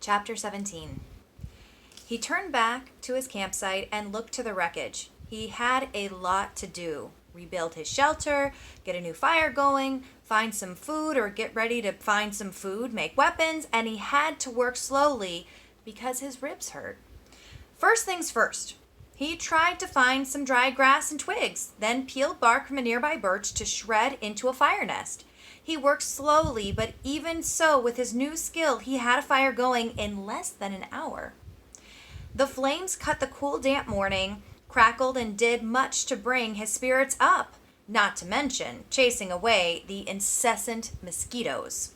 Chapter 17. He turned back to his campsite and looked to the wreckage. He had a lot to do. Rebuild his shelter, get a new fire going, find some food or get ready to find some food, make weapons, and he had to work slowly because his ribs hurt. First things first, he tried to find some dry grass and twigs, then peeled bark from a nearby birch to shred into a fire nest. He worked slowly, but even so, with his new skill, he had a fire going in less than an hour. The flames cut the cool, damp morning, crackled, and did much to bring his spirits up, not to mention chasing away the incessant mosquitoes.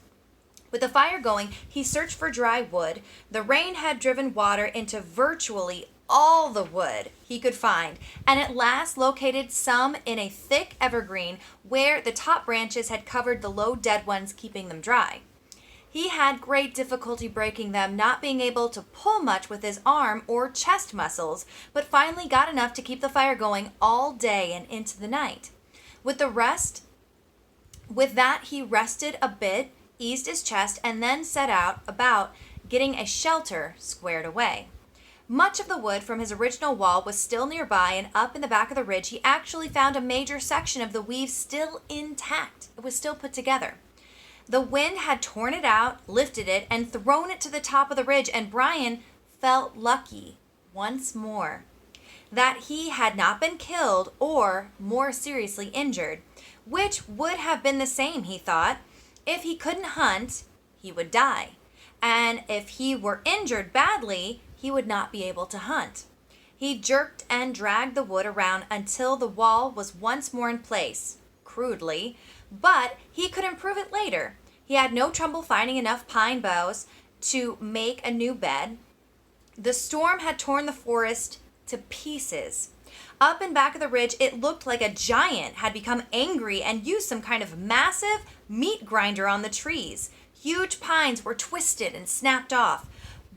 With the fire going, he searched for dry wood. The rain had driven water into virtually all the wood he could find, and at last located some in a thick evergreen where the top branches had covered the low dead ones, keeping them dry. He had great difficulty breaking them, not being able to pull much with his arm or chest muscles, but finally got enough to keep the fire going all day and into the night. With that he rested a bit, eased his chest, and then set out about getting a shelter squared away. Much of the wood from his original wall was still nearby, and up in the back of the ridge he actually found a major section of the weave still intact. It was still put together. The wind had torn it out, lifted it, and thrown it to the top of the ridge, and Brian felt lucky once more that he had not been killed or more seriously injured, which would have been the same, he thought. If he couldn't hunt, he would die, and if he were injured badly, he would not be able to hunt. He jerked and dragged the wood around until the wall was once more in place, crudely, but he could improve it later. He had no trouble finding enough pine boughs to make a new bed. The storm had torn the forest to pieces. Up and back of the ridge, it looked like a giant had become angry and used some kind of massive meat grinder on the trees. Huge pines were twisted and snapped off,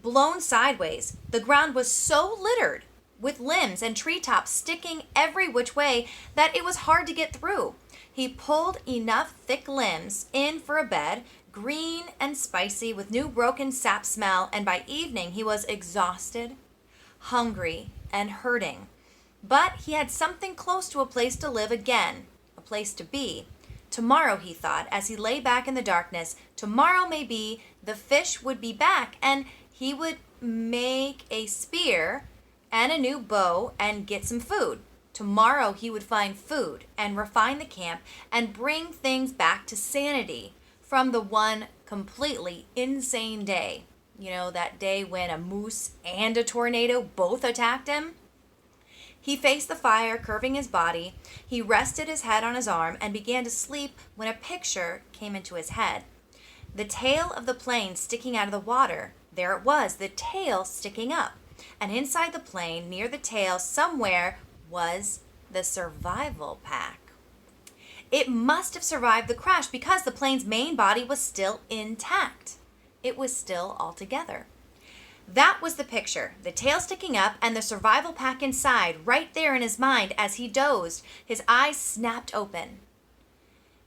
blown sideways. The ground was so littered with limbs and treetops sticking every which way that it was hard to get through. He pulled enough thick limbs in for a bed, green and spicy with new broken sap smell, and by evening he was exhausted, hungry, and hurting. But he had something close to a place to live again, a place to be. Tomorrow, he thought, as he lay back in the darkness, tomorrow maybe the fish would be back, and he would make a spear and a new bow and get some food. Tomorrow he would find food and refine the camp and bring things back to sanity from the one completely insane day. You know, that day when a moose and a tornado both attacked him? He faced the fire, curving his body. He rested his head on his arm and began to sleep when a picture came into his head. The tail of the plane sticking out of the water. There it was, the tail sticking up. And inside the plane, near the tail, somewhere, was the survival pack. It must have survived the crash because the plane's main body was still intact. It was still all together. That was the picture, the tail sticking up and the survival pack inside, right there in his mind as he dozed. His eyes snapped open.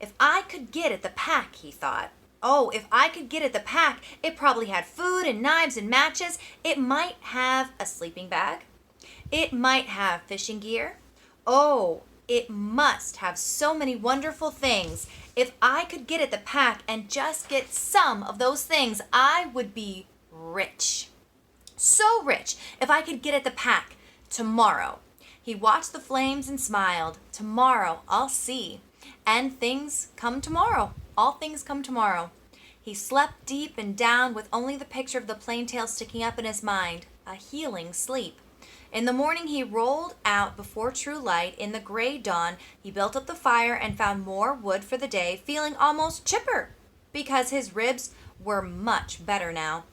If I could get at the pack, he thought. Oh, if I could get at the pack, it probably had food and knives and matches. It might have a sleeping bag. It might have fishing gear. Oh, it must have so many wonderful things. If I could get at the pack and just get some of those things, I would be rich. So rich if I could get at the pack tomorrow. He watched the flames and smiled. Tomorrow, I'll see. And things come tomorrow. All things come tomorrow. He slept deep and down with only the picture of the plane tail sticking up in his mind, a healing sleep. In the morning he rolled out before true light. In the gray dawn, he built up the fire and found more wood for the day, feeling almost chipper because his ribs were much better now.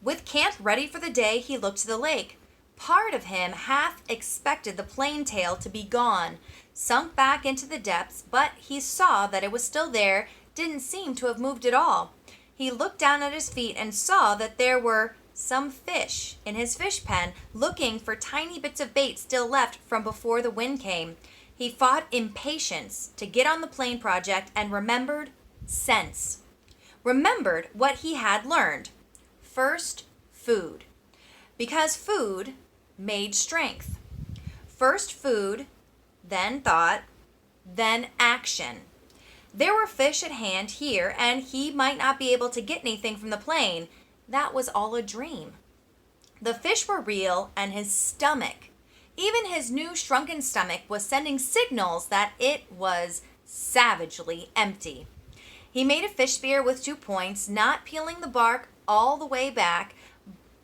With camp ready for the day, he looked to the lake. Part of him half expected the plane tail to be gone, sunk back into the depths, but he saw that it was still there, didn't seem to have moved at all. He looked down at his feet and saw that there were some fish in his fish pen, looking for tiny bits of bait still left from before the wind came. He fought impatience to get on the plane project and remembered sense. Remembered what he had learned. First, food. Because food made strength. First food, then thought, then action. There were fish at hand here, and he might not be able to get anything from the plane. That was all a dream. The fish were real, and his stomach, even his new shrunken stomach, was sending signals that it was savagely empty. He made a fish spear with 2 points, not peeling the bark all the way back,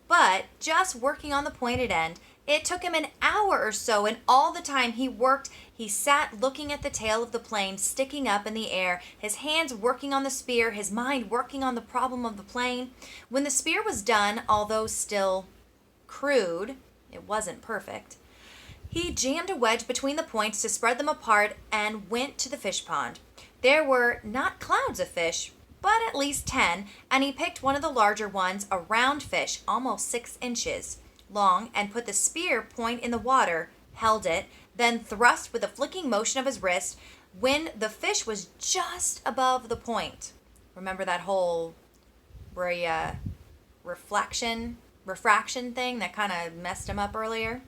but just working on the pointed end. It took him an hour or so, and all the time he worked, he sat looking at the tail of the plane sticking up in the air, his hands working on the spear, his mind working on the problem of the plane. When the spear was done, although still crude, it wasn't perfect, he jammed a wedge between the points to spread them apart and went to the fish pond. There were not clouds of fish, but at least 10, and he picked one of the larger ones, a round fish, almost 6 inches long, and put the spear point in the water, held it, then thrust with a flicking motion of his wrist when the fish was just above the point. Remember that whole refraction thing that kind of messed him up earlier?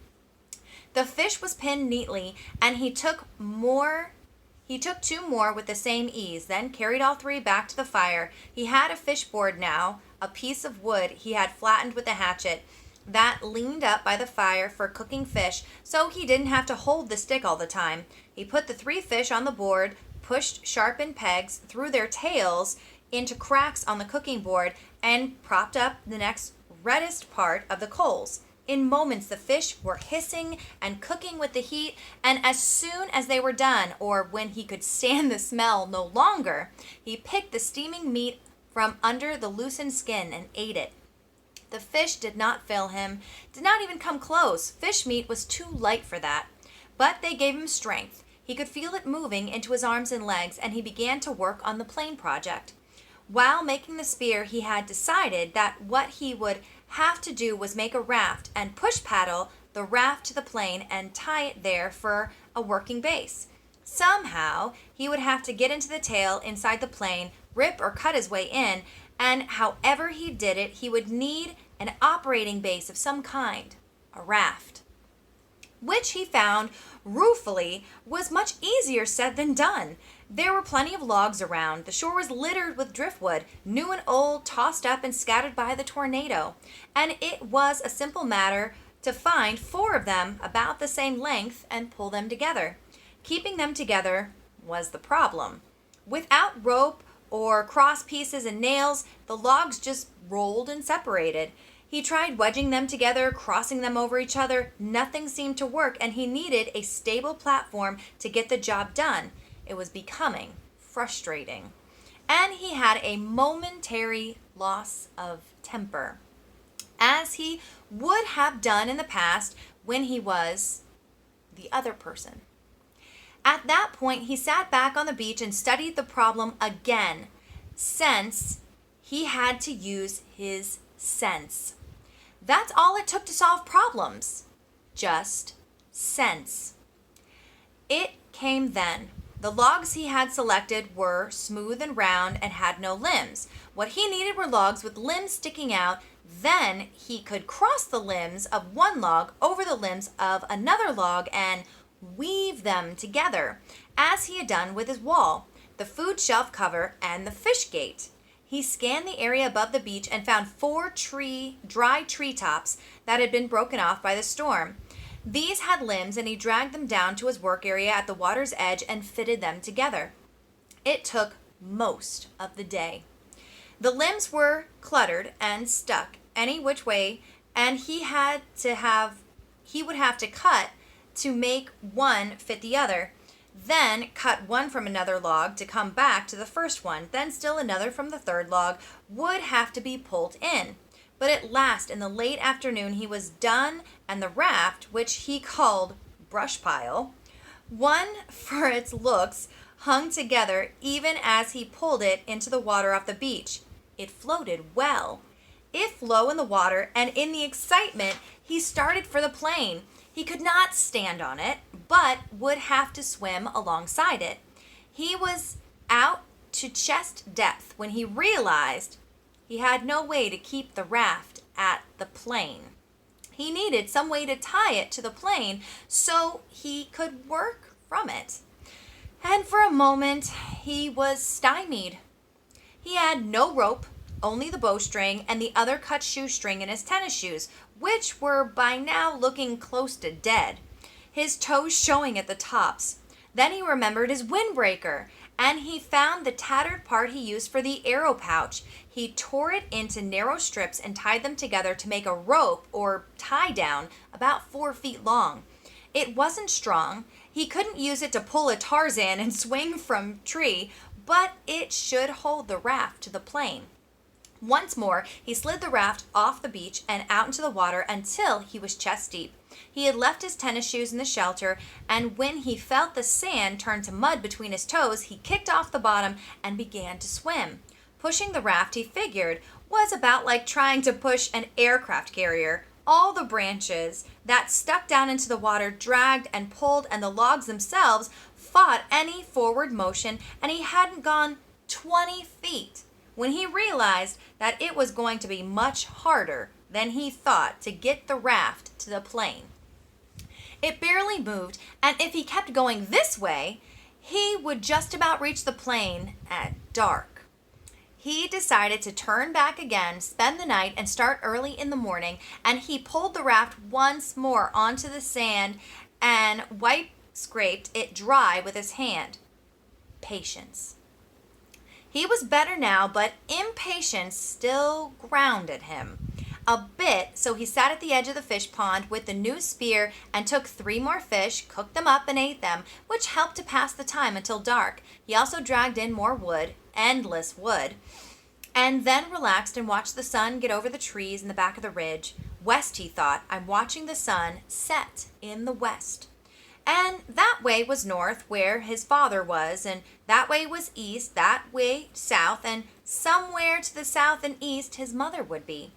The fish was pinned neatly, and he took 2 more with the same ease, then carried all 3 back to the fire. He had a fish board now, a piece of wood he had flattened with a hatchet, that leaned up by the fire for cooking fish, so he didn't have to hold the stick all the time. He put the 3 fish on the board, pushed sharpened pegs through their tails into cracks on the cooking board, and propped up the next reddest part of the coals. In moments, the fish were hissing and cooking with the heat, and as soon as they were done, or when he could stand the smell no longer, he picked the steaming meat from under the loosened skin and ate it. The fish did not fill him, did not even come close. Fish meat was too light for that. But they gave him strength. He could feel it moving into his arms and legs, and he began to work on the plane project. While making the spear, he had decided that what he would have to do was make a raft and push paddle the raft to the plane and tie it there for a working base. Somehow, he would have to get into the tail inside the plane, rip or cut his way in, and however he did it, he would need an operating base of some kind, a raft, which he found ruefully was much easier said than done. There were plenty of logs around. The shore was littered with driftwood, new and old, tossed up and scattered by the tornado. And it was a simple matter to find 4 of them about the same length and pull them together. Keeping them together was the problem. Without rope or cross pieces and nails, the logs just rolled and separated. He tried wedging them together, crossing them over each other. Nothing seemed to work, and he needed a stable platform to get the job done. It was becoming frustrating. And he had a momentary loss of temper, as he would have done in the past when he was the other person. At that point, he sat back on the beach and studied the problem again, since he had to use his sense. That's all it took to solve problems. Just sense. It came then. The logs he had selected were smooth and round and had no limbs. What he needed were logs with limbs sticking out. Then he could cross the limbs of one log over the limbs of another log and weave them together, as he had done with his wall, the food shelf cover, and the fish gate. He scanned the area above the beach and found 4 dry treetops that had been broken off by the storm. These had limbs, and he dragged them down to his work area at the water's edge and fitted them together. It took most of the day. The limbs were cluttered and stuck any which way, and he would have to cut to make one fit the other, then cut one from another log to come back to the first one, then still another from the third log would have to be pulled in. But at last, in the late afternoon, he was done, and the raft, which he called brush pile, one for its looks, hung together even as he pulled it into the water off the beach. It floated well. If low in the water, and in the excitement, he started for the plane. He could not stand on it, but would have to swim alongside it. He was out to chest depth when he realized He had no way to keep the raft at the plane. He needed some way to tie it to the plane so he could work from it. And for a moment, he was stymied. He had no rope, only the bowstring and the other cut shoestring in his tennis shoes, which were by now looking close to dead, his toes showing at the tops. Then he remembered his windbreaker, and he found the tattered part he used for the arrow pouch. He tore it into narrow strips and tied them together to make a rope or tie down about 4 feet long. It wasn't strong. He couldn't use it to pull a Tarzan and swing from tree, but it should hold the raft to the plane. Once more, he slid the raft off the beach and out into the water until he was chest deep. He had left his tennis shoes in the shelter, and when he felt the sand turn to mud between his toes, he kicked off the bottom and began to swim. Pushing the raft, he figured, was about like trying to push an aircraft carrier. All the branches that stuck down into the water dragged and pulled, and the logs themselves fought any forward motion, and he hadn't gone 20 feet when he realized that it was going to be much harder than he thought to get the raft to the plane. It barely moved, and if he kept going this way, he would just about reach the plane at dark. He decided to turn back again, spend the night, and start early in the morning, and he pulled the raft once more onto the sand and scraped it dry with his hand. Patience. He was better now, but impatience still grounded him a bit, so he sat at the edge of the fish pond with the new spear and took 3 more fish, cooked them up, and ate them, which helped to pass the time until dark. He also dragged in more wood, endless wood, and then relaxed and watched the sun get over the trees in the back of the ridge. West, he thought. I'm watching the sun set in the west. And that way was north, where his father was, and that way was east, that way south, and somewhere to the south and east his mother would be.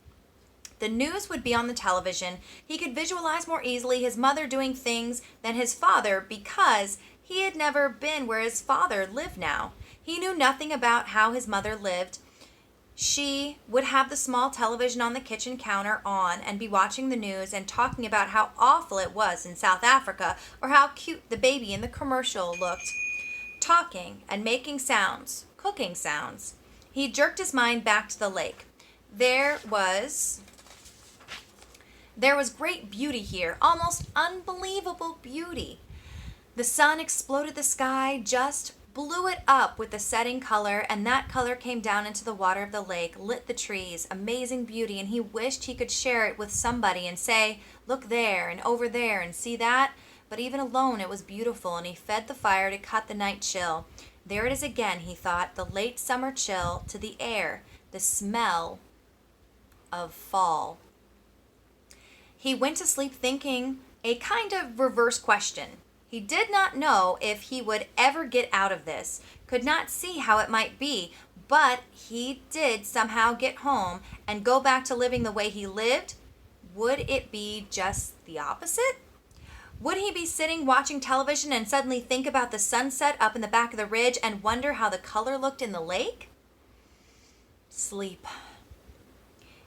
The news would be on the television. He could visualize more easily his mother doing things than his father because he had never been where his father lived now. He knew nothing about how his mother lived. She would have the small television on the kitchen counter on and be watching the news and talking about how awful it was in South Africa or how cute the baby in the commercial looked. Talking and making sounds, cooking sounds. He jerked his mind back to the lake. There was great beauty here, almost unbelievable beauty. The sun exploded the sky, just blew it up with the setting color, and that color came down into the water of the lake, lit the trees, amazing beauty, and he wished he could share it with somebody and say, look there and over there and see that. But even alone it was beautiful, and he fed the fire to cut the night chill. There it is again, he thought, the late summer chill to the air, the smell of fall. He went to sleep thinking a kind of reverse question. He did not know if he would ever get out of this, could not see how it might be, but he did somehow get home and go back to living the way he lived. Would it be just the opposite? Would he be sitting watching television and suddenly think about the sunset up in the back of the ridge and wonder how the color looked in the lake? Sleep.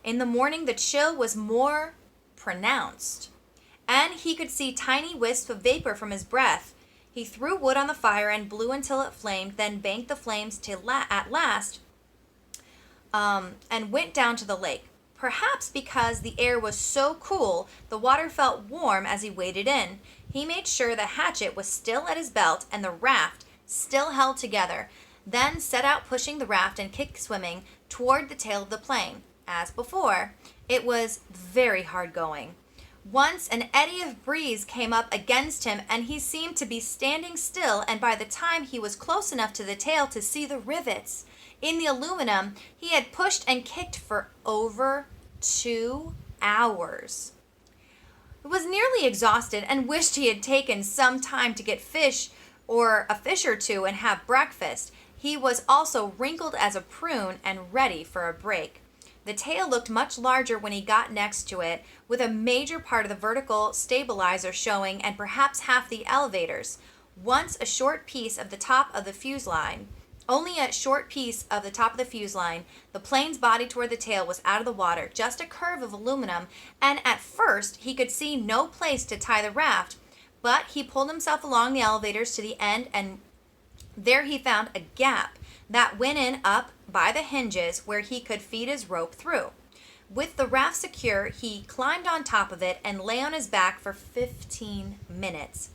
In the morning, the chill was more pronounced, and he could see tiny wisps of vapor from his breath. He threw wood on the fire and blew until it flamed, then banked the flames at last and went down to the lake. Perhaps because the air was so cool, the water felt warm as he waded in. He made sure the hatchet was still at his belt and the raft still held together, then set out pushing the raft and kick swimming toward the tail of the plane. As before, it was very hard going. Once an eddy of breeze came up against him, and he seemed to be standing still, and by the time he was close enough to the tail to see the rivets in the aluminum, he had pushed and kicked for over 2 hours. He was nearly exhausted and wished he had taken some time to get fish or a fish or two and have breakfast. He was also wrinkled as a prune and ready for a break. The tail looked much larger when he got next to it, with a major part of the vertical stabilizer showing and perhaps half the elevators. Once a short piece of the top of the fuselage Only a short piece of the top of the fuse line, the plane's body toward the tail, was out of the water, just a curve of aluminum, and at first he could see no place to tie the raft, but he pulled himself along the elevators to the end, and there he found a gap that went in up by the hinges where he could feed his rope through. With the raft secure, he climbed on top of it and lay on his back for 15 minutes,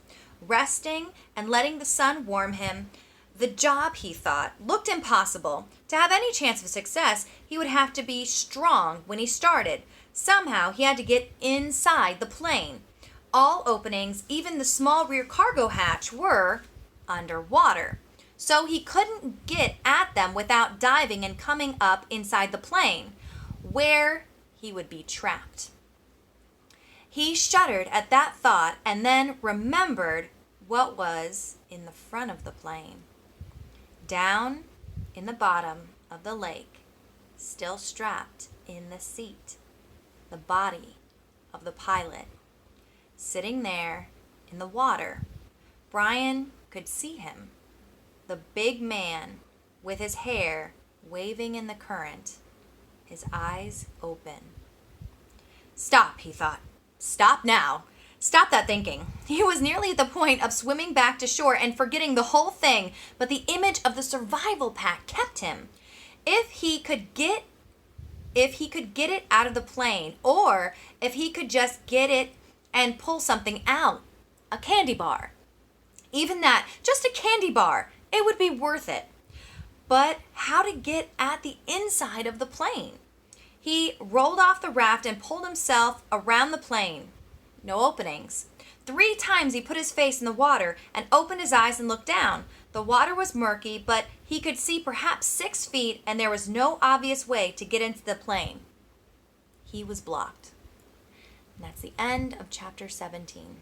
resting and letting the sun warm him. The job, he thought, looked impossible. To have any chance of success, he would have to be strong when he started. Somehow, he had to get inside the plane. All openings, even the small rear cargo hatch, were underwater. So he couldn't get at them without diving and coming up inside the plane, where he would be trapped. He shuddered at that thought and then remembered what was in the front of the plane. Down in the bottom of the lake, still strapped in the seat, the body of the pilot. Sitting there in the water, Brian could see him, the big man with his hair waving in the current, his eyes open. Stop, he thought. Stop now. Stop that thinking. He was nearly at the point of swimming back to shore and forgetting the whole thing, but the image of the survival pack kept him. If he could get it out of the plane, or if he could just get it and pull something out, a candy bar. Even that, just a candy bar, it would be worth it. But how to get at the inside of the plane? He rolled off the raft and pulled himself around the plane. No openings. 3 times he put his face in the water and opened his eyes and looked down. The water was murky, but he could see perhaps 6 feet, and there was no obvious way to get into the plane. He was blocked. And that's the end of chapter 17.